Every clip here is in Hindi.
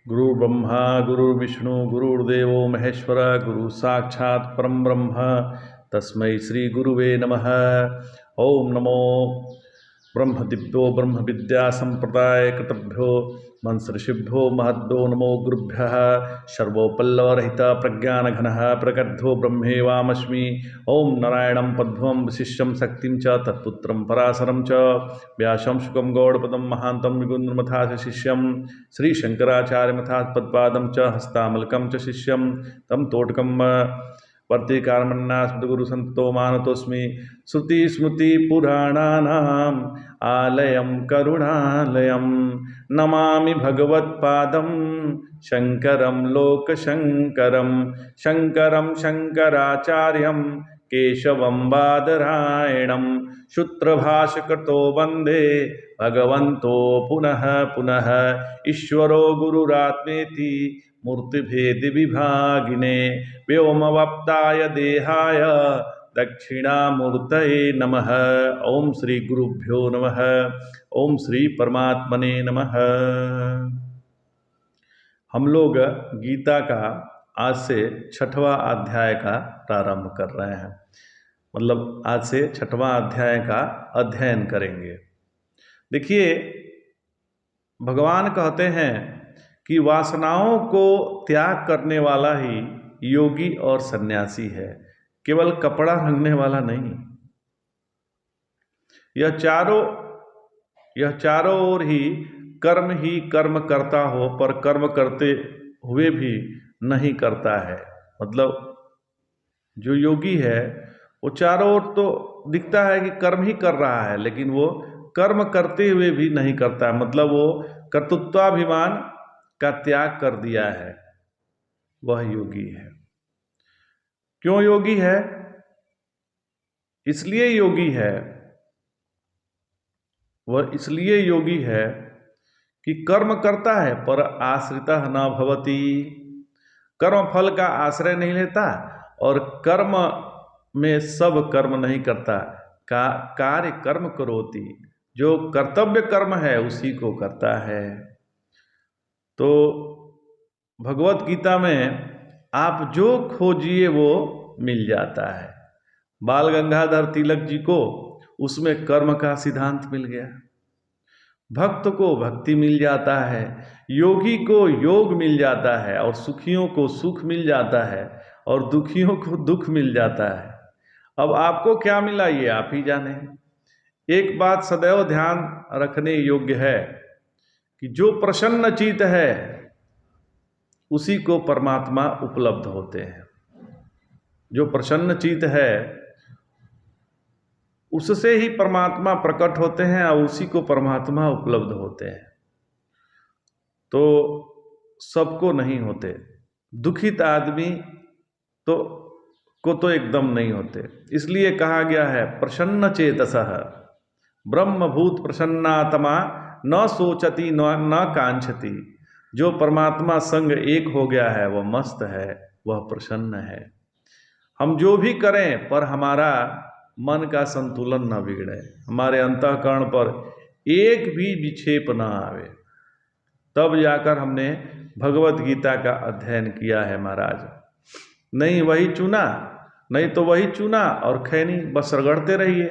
गुरु ब्रह्मा गुरु विष्णु गुरुर्देवो महेश्वर गुरु साक्षात् परम ब्रह्म तस्मै श्री गुरुवे नमः। ओम नमो ब्रह्म दिव्यो ब्रह्म विद्या संप्रदाय कृतभ्यो मंसऋषिभ्यो महद्भ्यो नमो गुरुभ्यः। सर्वोपल्लवरहित प्रज्ञानघनः प्रगद्धो ब्रह्मेवामस्मि। ओम नारायणं पद्मं वसिष्ठं शक्तिं च तत्पुत्रं पराशरं च व्यासं शुकं गौडपदं महान्तं विगुन्द्रमथाच शिष्यं श्रीशंकराचार्यमथात् पद्पादं च हस्तामलकं च शिष्यं तं तोटकं वर्तिकारमन्ना सद्गुरुसंतो मानतोऽस्मि। श्रुतिस्मृतिपुराणानाम् आलयं करुणालयं नमामि भगवत्पादं शङ्करं लोकशङ्करं। शङ्करं शङ्कराचार्यं केशवं बादरायणं सूत्रभाष्यकृतो वन्दे भगवन्तो पुनः पुनः। ईश्वरो गुरुरात्मेति मूर्तिभेदविभागिने व्योमवप्ताय देहाय दक्षिणामूर्तये नमः। ओम श्री गुरुभ्यो नमः। ओम श्री परमात्मने नमः। हम लोग गीता का आज से 6वां अध्याय का प्रारंभ कर रहे हैं। मतलब आज से 6वां अध्याय का अध्ययन करेंगे। देखिए, भगवान कहते हैं कि वासनाओं को त्याग करने वाला ही योगी और सन्यासी है, केवल कपड़ा रंगने वाला नहीं। यह चारों ओर ही कर्म करता हो, पर कर्म करते हुए भी नहीं करता है। मतलब जो योगी है वो चारों ओर तो दिखता है कि कर्म ही कर रहा है, लेकिन वो कर्म करते हुए भी नहीं करता है। मतलब वो कर्तृत्वाभिमान का त्याग कर दिया है, वह योगी है। क्यों योगी है? इसलिए योगी है, वह इसलिए योगी है कि कर्म करता है पर आश्रितः न भवति। कर्म फल का आश्रय नहीं लेता और कर्म में सब कर्म नहीं करता। कार्य कर्म करोति, जो कर्तव्य कर्म है उसी को करता है। तो भगवत गीता में आप जो खोजिए वो मिल जाता है। बाल गंगाधर तिलक जी को उसमें कर्म का सिद्धांत मिल गया, भक्त को भक्ति मिल जाता है, योगी को योग मिल जाता है, और सुखियों को सुख मिल जाता है, और दुखियों को दुख मिल जाता है। अब आपको क्या मिला ये आप ही जाने। एक बात सदैव ध्यान रखने योग्य है कि जो प्रसन्न चित्त है उसी को परमात्मा उपलब्ध होते हैं। जो प्रसन्न चित्त है उससे ही परमात्मा प्रकट होते हैं और उसी को परमात्मा उपलब्ध होते हैं। तो सबको नहीं होते। दुखित आदमी को एकदम नहीं होते। इसलिए कहा गया है प्रसन्न चेतसः ब्रह्मभूत प्रसन्नात्मा न सोचती न कांक्षति। जो परमात्मा संग एक हो गया है वह मस्त है, वह प्रसन्न है। हम जो भी करें पर हमारा मन का संतुलन न बिगड़े, हमारे अंतःकरण पर एक भी विक्षेप न आवे, तब जाकर हमने भगवत गीता का अध्ययन किया है महाराज। नहीं वही चुना, नहीं तो वही चुना और खैनी बस रगड़ते रहिए,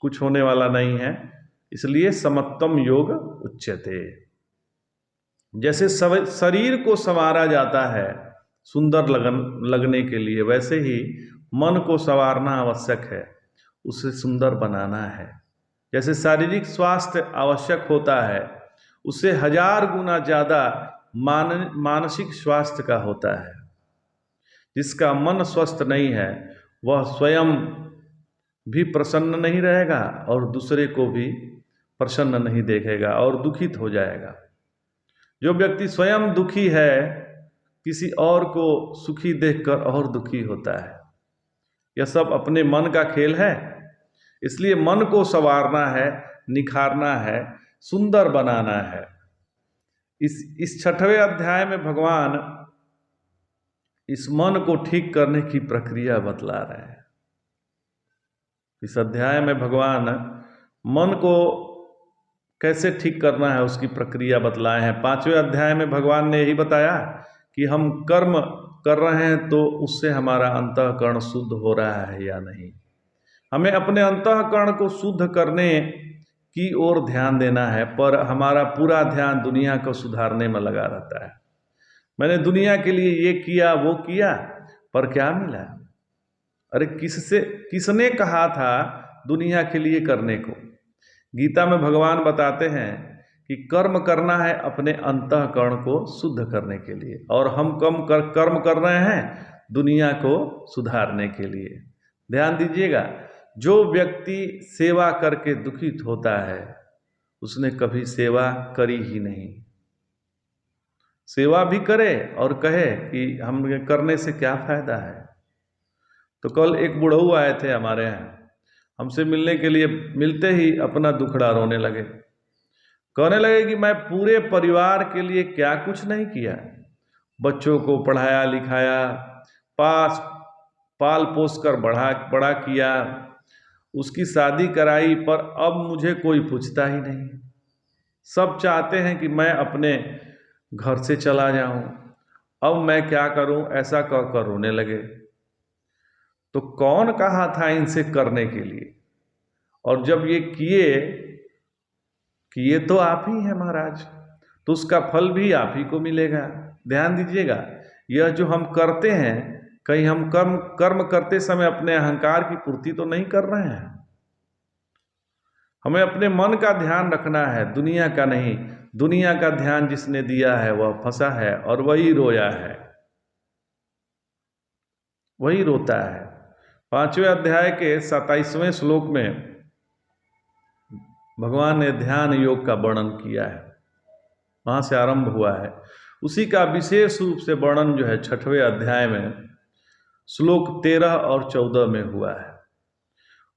कुछ होने वाला नहीं है। इसलिए समत्वम योग उच्यते। जैसे शरीर को संवारा जाता है सुंदर लगने के लिए, वैसे ही मन को संवारना आवश्यक है, उसे सुंदर बनाना है। जैसे शारीरिक स्वास्थ्य आवश्यक होता है, उससे 1000 गुना ज़्यादा मानसिक स्वास्थ्य का होता है। जिसका मन स्वस्थ नहीं है वह स्वयं भी प्रसन्न नहीं रहेगा और दूसरे को भी प्रसन्न नहीं देखेगा और दुखित हो जाएगा। जो व्यक्ति स्वयं दुखी है किसी और को सुखी देखकर और दुखी होता है। यह सब अपने मन का खेल है। इसलिए मन को संवारना है, निखारना है, सुंदर बनाना है। इस 6वें अध्याय में भगवान इस मन को ठीक करने की प्रक्रिया बतला रहे हैं। इस अध्याय में भगवान मन को कैसे ठीक करना है उसकी प्रक्रिया बतलाए हैं। 5वें अध्याय में भगवान ने यही बताया कि हम कर्म कर रहे हैं तो उससे हमारा अंतःकरण शुद्ध हो रहा है या नहीं। हमें अपने अंतःकरण को शुद्ध करने की ओर ध्यान देना है, पर हमारा पूरा ध्यान दुनिया को सुधारने में लगा रहता है। मैंने दुनिया के लिए ये किया वो किया, पर क्या मिला? अरे किसने कहा था दुनिया के लिए करने को? गीता में भगवान बताते हैं कि कर्म करना है अपने अंतःकरण को शुद्ध करने के लिए, और हम कर्म कर रहे हैं दुनिया को सुधारने के लिए। ध्यान दीजिएगा, जो व्यक्ति सेवा करके दुखित होता है उसने कभी सेवा करी ही नहीं। सेवा भी करे और कहे कि हम करने से क्या फायदा है। तो कल एक बुढ़ऊ आए थे हमारे यहाँ, हमसे मिलने के लिए, मिलते ही अपना दुखड़ा रोने लगे। कहने लगे कि मैं पूरे परिवार के लिए क्या कुछ नहीं किया, बच्चों को पढ़ाया लिखाया, पाल पोस कर बड़ा किया, उसकी शादी कराई, पर अब मुझे कोई पूछता ही नहीं। सब चाहते हैं कि मैं अपने घर से चला जाऊं, अब मैं क्या करूं, ऐसा कह कर रोने लगे। तो कौन कहा था इनसे करने के लिए? और जब ये किए तो आप ही हैं महाराज, तो उसका फल भी आप ही को मिलेगा। ध्यान दीजिएगा, यह जो हम करते हैं, कहीं हम कर्म करते समय अपने अहंकार की पूर्ति तो नहीं कर रहे हैं। हमें अपने मन का ध्यान रखना है, दुनिया का नहीं। दुनिया का ध्यान जिसने दिया है वह फंसा है और वही रोया है, वही रोता है। 5वें अध्याय के 27वें श्लोक में भगवान ने ध्यान योग का वर्णन किया है, वहाँ से आरंभ हुआ है। उसी का विशेष रूप से वर्णन जो है 6वें अध्याय में श्लोक 13 और 14 में हुआ है।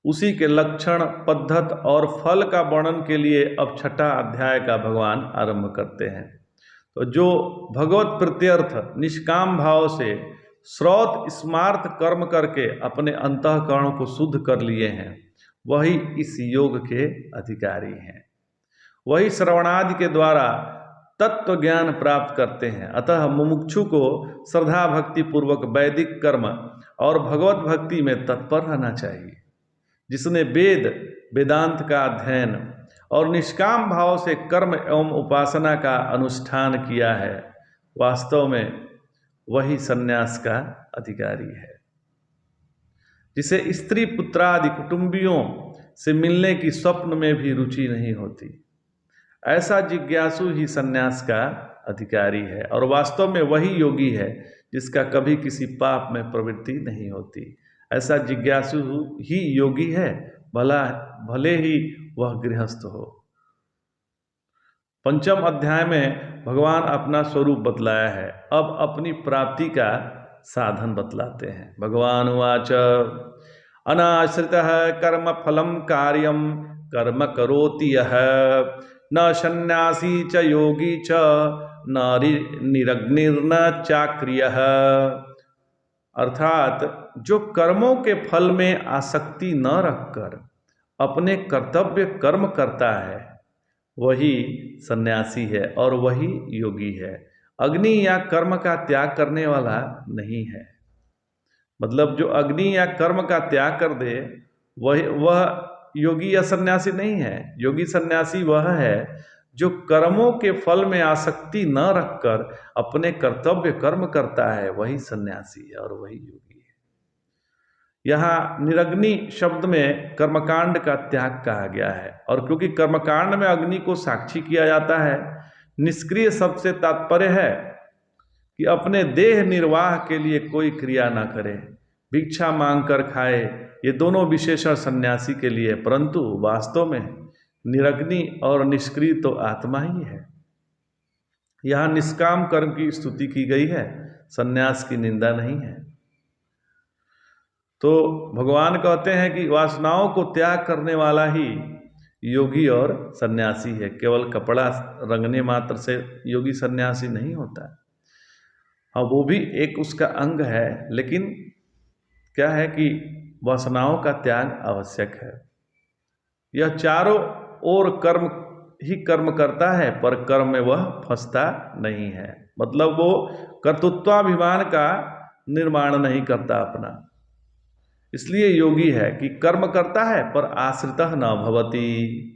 उसी के लक्षण, पद्धत और फल का वर्णन के लिए अब 6ठा अध्याय का भगवान आरंभ करते हैं। तो जो भगवत प्रत्यर्थ निष्काम भाव से श्रौत स्मार्त कर्म करके अपने अंतःकरण को शुद्ध कर लिए हैं, वही इस योग के अधिकारी हैं। वही श्रवणादि के द्वारा तत्व ज्ञान प्राप्त करते हैं। अतः मुमुक्षु को श्रद्धा भक्ति पूर्वक वैदिक कर्म और भगवत भक्ति में तत्पर रहना चाहिए। जिसने वेदांत का अध्ययन और निष्काम भाव से कर्म एवं उपासना का अनुष्ठान किया है, वास्तव में वही सन्यास का अधिकारी है। जिसे स्त्री पुत्रादि कुटुंबियों से मिलने की स्वप्न में भी रुचि नहीं होती, ऐसा जिज्ञासु ही सन्यास का अधिकारी है, और वास्तव में वही योगी है जिसका कभी किसी पाप में प्रवृत्ति नहीं होती। ऐसा जिज्ञासु ही योगी है, भले ही वह गृहस्थ हो। 5वें अध्याय में भगवान अपना स्वरूप बतलाया है, अब अपनी प्राप्ति का साधन बतलाते हैं। भगवान उवाच अनाश्रितः कर्म फलम कार्यम कर्म करोति यः न सन्यासी च योगी च न निरग्निर्न चाक्रियः। अर्थात जो कर्मों के फल में आसक्ति न रखकर अपने कर्तव्य कर्म करता है वही सन्यासी है और वही योगी है। अग्नि या कर्म का त्याग करने वाला नहीं है। मतलब जो अग्नि या कर्म का त्याग कर दे वह योगी या सन्यासी नहीं है। योगी सन्यासी वह है जो कर्मों के फल में आसक्ति न रखकर अपने कर्तव्य कर्म करता है, वही सन्यासी है और वही योगी है। यहाँ निरग्नि शब्द में कर्मकांड का त्याग कहा गया है, और क्योंकि कर्मकांड में अग्नि को साक्षी किया जाता है, निष्क्रिय शब्द से तात्पर्य है कि अपने देह निर्वाह के लिए कोई क्रिया ना करे, भिक्षा मांग कर खाए, ये दोनों विशेषण सन्यासी के लिए, परंतु वास्तव में निरग्नि और निष्क्रिय तो आत्मा ही है। यहाँ निष्काम कर्म की स्तुति की गई है, सन्यास की निंदा नहीं है। तो भगवान कहते हैं कि वासनाओं को त्याग करने वाला ही योगी और सन्यासी है। केवल कपड़ा रंगने मात्र से योगी सन्यासी नहीं होता। हाँ, वो भी एक उसका अंग है, लेकिन क्या है कि वासनाओं का त्याग आवश्यक है। यह चारों ओर कर्म ही कर्म करता है, पर कर्म में वह फंसता नहीं है। मतलब वो कर्तृत्वाभिमान का निर्माण नहीं करता अपना। इसलिए योगी है कि कर्म करता है पर आश्रितः न भवति,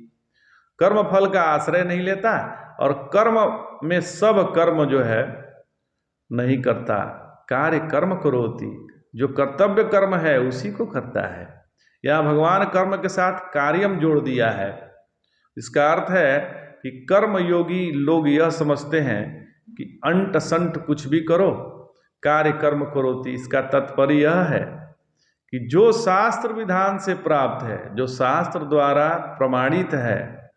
कर्म फल का आश्रय नहीं लेता और कर्म में सब कर्म जो है नहीं करता। कार्य कर्म करोति, जो कर्तव्य कर्म है उसी को करता है। यह भगवान कर्म के साथ कार्यम जोड़ दिया है। इसका अर्थ है कि कर्म योगी लोग यह समझते हैं कि अंट संट कुछ भी करो, कार्य कर्म करोति। इसका तात्पर्य यह है कि जो शास्त्र विधान से प्राप्त है, जो शास्त्र द्वारा प्रमाणित है,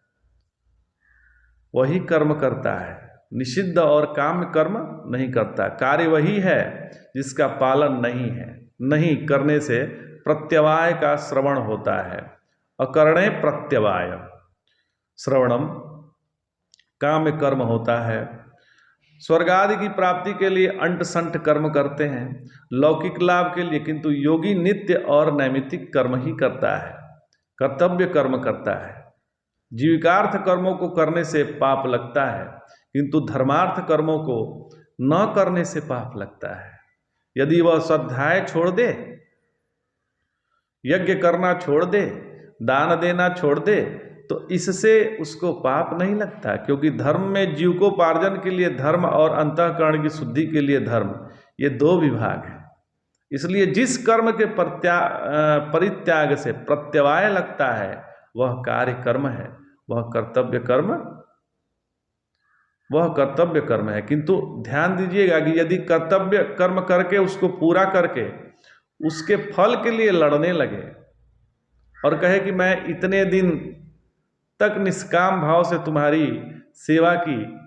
वही कर्म करता है। निषिद्ध और काम्य कर्म नहीं करता। कार्य वही है जिसका पालन नहीं है। नहीं करने से प्रत्यवाय का श्रवण होता है। अकरणे प्रत्यवाय श्रवणम काम्य कर्म होता है। स्वर्ग आदि की प्राप्ति के लिए अंट संट कर्म करते हैं, लौकिक लाभ के लिए, किंतु योगी नित्य और नैमित्तिक कर्म ही करता है, कर्तव्य कर्म करता है। जीविकार्थ कर्मों को करने से पाप लगता है, किंतु धर्मार्थ कर्मों को न करने से पाप लगता है। यदि वह स्वाध्याय छोड़ दे, यज्ञ करना छोड़ दे, दान देना छोड़ दे, तो इससे उसको पाप नहीं लगता, क्योंकि धर्म में जीविकोपार्जन के लिए धर्म और अंतःकरण की शुद्धि के लिए धर्म, ये दो विभाग हैं। इसलिए जिस कर्म के परित्याग से प्रत्यवाय लगता है वह कार्य कर्म है, वह कर्तव्य कर्म है। किंतु ध्यान दीजिएगा कि यदि कर्तव्य कर्म करके उसको पूरा करके उसके फल के लिए लड़ने लगे और कहे कि मैं इतने दिन तक निष्काम भाव से तुम्हारी सेवा की,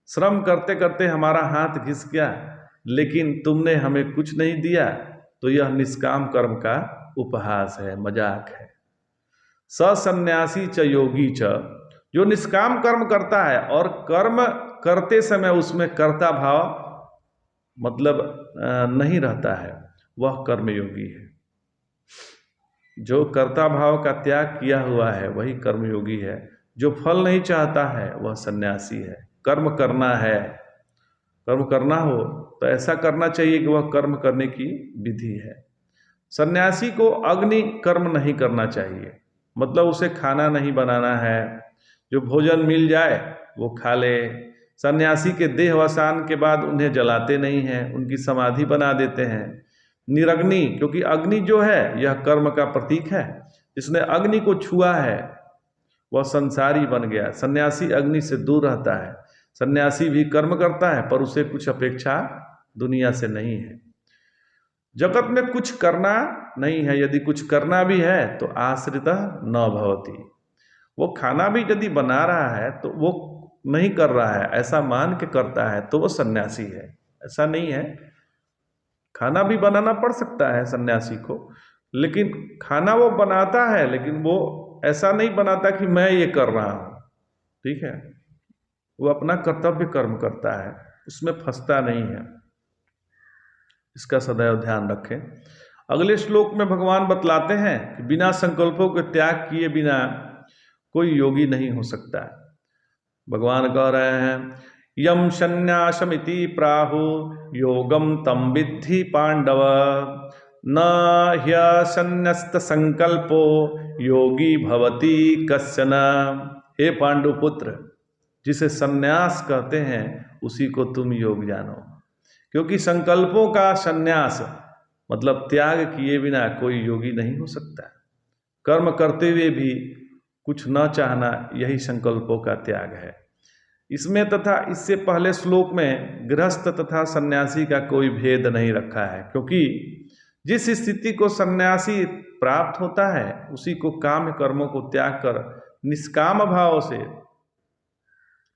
श्रम करते करते हमारा हाथ घिस गया, लेकिन तुमने हमें कुछ नहीं दिया, तो यह निष्काम कर्म का उपहास है, मजाक है। सन्यासी च योगी च, जो निष्काम कर्म करता है और कर्म करते समय उसमें कर्ता भाव मतलब नहीं रहता है, वह कर्मयोगी है। जो कर्ता भाव का त्याग किया हुआ है वही कर्मयोगी है। जो फल नहीं चाहता है वह सन्यासी है। कर्म करना है, कर्म करना हो तो ऐसा करना चाहिए कि वह कर्म करने की विधि है। सन्यासी को अग्नि कर्म नहीं करना चाहिए, मतलब उसे खाना नहीं बनाना है, जो भोजन मिल जाए वो खा ले। सन्यासी के देहवसान के बाद उन्हें जलाते नहीं हैं, उनकी समाधि बना देते हैं। निरग्नि, क्योंकि अग्नि जो है यह कर्म का प्रतीक है। जिसने अग्नि को छुआ है वह संसारी बन गया। सन्यासी अग्नि से दूर रहता है। सन्यासी भी कर्म करता है पर उसे कुछ अपेक्षा दुनिया से नहीं है। जगत में कुछ करना नहीं है, यदि कुछ करना भी है तो आश्रित न भवति। वो खाना भी यदि बना रहा है तो वो नहीं कर रहा है, ऐसा मान के करता है तो वो सन्यासी है। ऐसा नहीं है, खाना भी बनाना पड़ सकता है सन्यासी को, लेकिन खाना वो बनाता है, लेकिन वो ऐसा नहीं बनाता कि मैं ये कर रहा हूँ, ठीक है। वो अपना कर्तव्य कर्म करता है, उसमें फंसता नहीं है। इसका सदैव ध्यान रखें। अगले श्लोक में भगवान बतलाते हैं कि बिना संकल्पों के त्याग किए बिना कोई योगी नहीं हो सकता। भगवान कह रहे हैं, यम संन्यासमिति प्राहु योगम तम विद्धि पांडव, न ह्यसन्न्यस्त संकल्पो योगी भवति कश्चन। हे पांडुपुत्र, जिसे संन्यास कहते हैं उसी को तुम योग जानो, क्योंकि संकल्पों का संन्यास मतलब त्याग किए बिना कोई योगी नहीं हो सकता। कर्म करते हुए भी कुछ न चाहना, यही संकल्पों का त्याग है। इसमें तथा इससे पहले श्लोक में गृहस्थ तथा सन्यासी का कोई भेद नहीं रखा है, क्योंकि जिस स्थिति को सन्यासी प्राप्त होता है उसी को काम कर्मों को त्याग कर निष्काम भाव से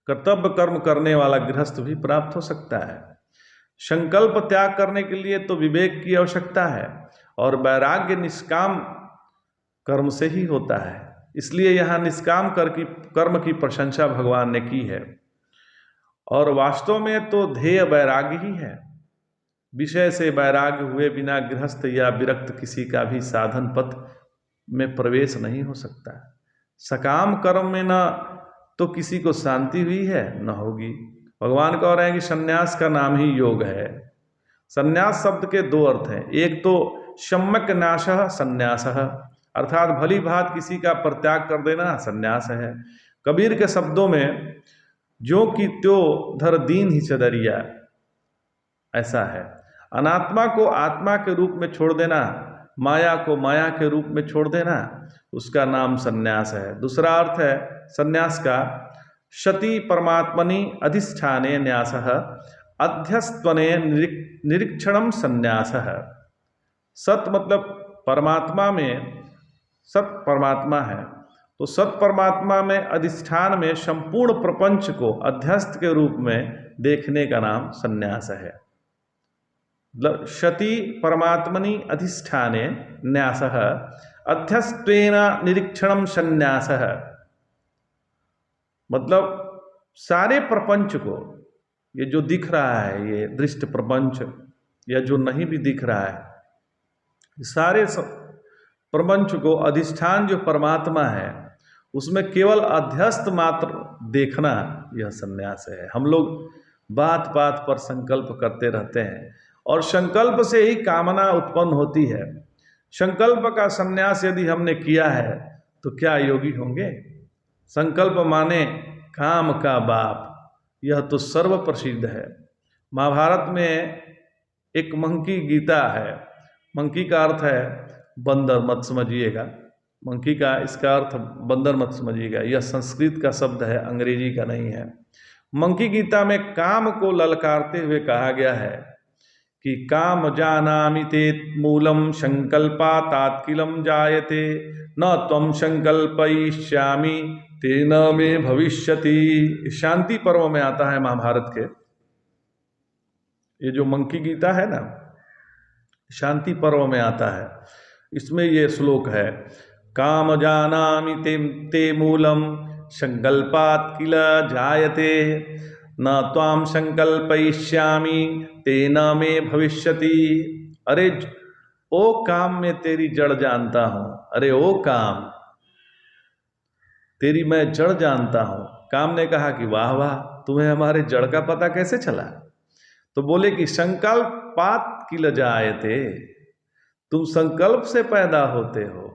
कर्तव्य कर्म करने वाला गृहस्थ भी प्राप्त हो सकता है। संकल्प त्याग करने के लिए तो विवेक की आवश्यकता है और वैराग्य निष्काम कर्म से ही होता है। इसलिए यहाँ निष्काम कर्म की प्रशंसा भगवान ने की है। और वास्तव में तो ध्येय वैराग्य ही है। विषय से वैराग्य हुए बिना गृहस्थ या विरक्त किसी का भी साधन पथ में प्रवेश नहीं हो सकता। सकाम कर्म में न तो किसी को शांति हुई है? न होगी। भगवान कह रहे हैं कि संन्यास का नाम ही योग है। संन्यास शब्द के दो अर्थ हैं, एक तो सम्यक नाशः संन्यासः, अर्थात भली भांति किसी का परित्याग कर देना संन्यास है। कबीर के शब्दों में जो कि त्यो धर दीन ही चदरिया, ऐसा है। अनात्मा को आत्मा के रूप में छोड़ देना, माया को माया के रूप में छोड़ देना, उसका नाम संन्यास है। दूसरा अर्थ है संन्यास का, सति परमात्मनि अधिष्ठाने न्यासः अध्यस्त्वने निरीक्षणम संन्यासः। सत मतलब परमात्मा में, सत परमात्मा है तो सत परमात्मा में अधिष्ठान में संपूर्ण प्रपंच को अध्यस्त के रूप में देखने का नाम संन्यास है। सति परमात्मनि अधिष्ठाने न्यासः अध्यस्त्वेन निरीक्षणम संन्यासः, मतलब सारे प्रपंच को, ये जो दिख रहा है ये दृष्ट प्रपंच या जो नहीं भी दिख रहा है, सारे प्रपंच को अधिष्ठान जो परमात्मा है उसमें केवल अध्यस्त मात्र देखना, यह संन्यास है। हम लोग बात बात पर संकल्प करते रहते हैं और संकल्प से ही कामना उत्पन्न होती है। संकल्प का संन्यास यदि हमने किया है तो क्या योगी होंगे? संकल्प माने काम का बाप, यह तो सर्व प्रसिद्ध है। महाभारत में एक मंकी गीता है, मंकी का अर्थ है बंदर, मत समझिएगा। मंकी का इसका अर्थ बंदर मत समझिएगा, यह संस्कृत का शब्द है, अंग्रेजी का नहीं है। मंकी गीता में काम को ललकारते हुए कहा गया है कि काम जानामि ते मूलम संकल्पात् किलम जायते, न त्वं संकल्पयिष्यामि तेन मे भविष्यति। शांति पर्व में आता है महाभारत के, ये जो मंकी गीता है ना, शांति पर्व में आता है। इसमें ये श्लोक है, काम जानामि ते मूलम संकल्पात् किल जायते, न त्वां संकल्पयिष्यामि तेन मे भविष्यति। अरे ओ काम, मैं तेरी जड़ जानता हूँ। अरे ओ काम, तेरी मैं जड़ जानता हूँ। काम ने कहा कि वाह वाह, तुम्हें हमारे जड़ का पता कैसे चला? तो बोले कि संकल्पात् किल जायते, तुम संकल्प से पैदा होते हो।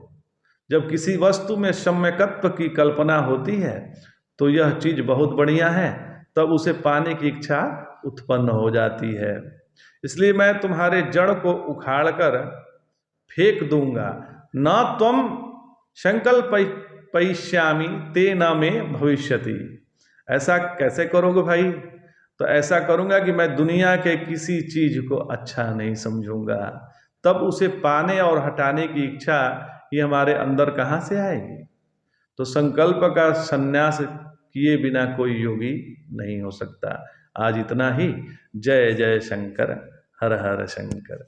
जब किसी वस्तु में सम्यकत्व की कल्पना होती है तो यह चीज बहुत बढ़िया है, तब उसे पाने की इच्छा उत्पन्न हो जाती है। इसलिए मैं तुम्हारे जड़ को उखाड़ कर फेंक दूंगा। न त्वं संकल्पयिष्यामि तेन मे भविष्यति। ऐसा कैसे करोगे भाई? तो ऐसा करूंगा कि मैं दुनिया के किसी चीज को अच्छा नहीं समझूंगा, तब उसे पाने और हटाने की इच्छा ये हमारे अंदर कहाँ से आएगी? तो संकल्प का संन्यास किए बिना कोई योगी नहीं हो सकता। आज इतना ही। जय जय शंकर, हर हर शंकर।